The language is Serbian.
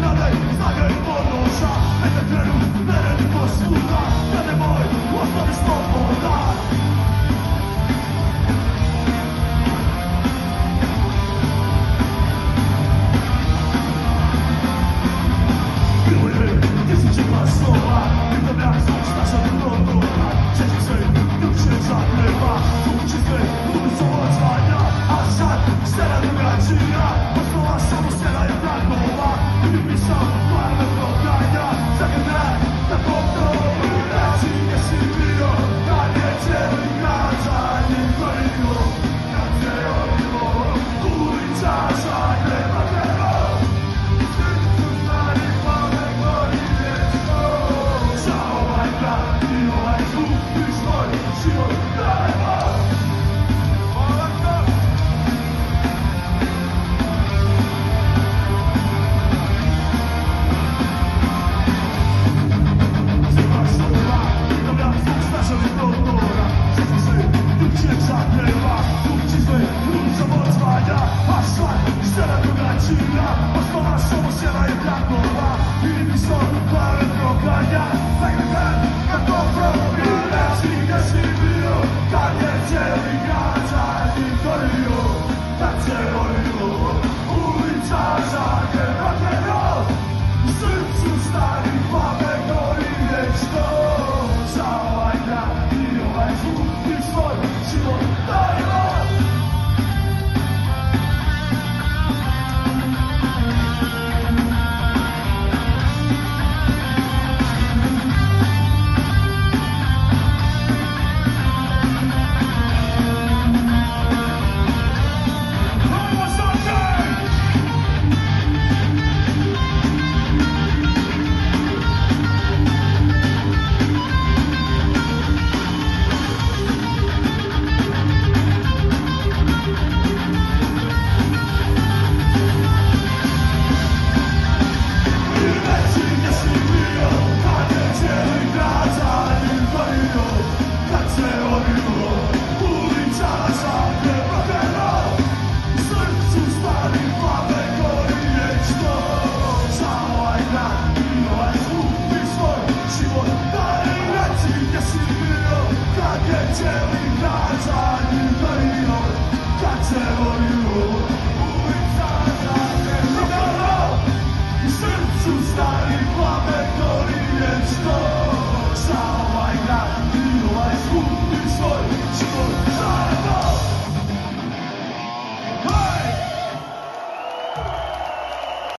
nadaj, snage ponoša, neka krenu, mene posluha, da nemoj, ostani slobodan. Bilo je tisuće glasova, pitam ja šta sam protoka, sjećam se drugčijeg zagreba, drugčije sve ulicom odzvanja, a sad scena drugačija, ostala samo scena je takova, i mi sam glavne proganja, zagrljaj, tako probi, reći gdje si bio, kad je cijeli grad za njim gorio, kad se odilo, ulica Zagreba greba. Ostala samo sjela je takova, i mi su glave proganja, zagrljaj, kako probi, reći gdje si bio, kad je cijeli grad za njim gorio, kad se rodilo, ulica Zagreba greba, u srcu starih plave gori vječno, za ovaj grad i ovaj zvuk i svoj život dajmo. Cijeli grad za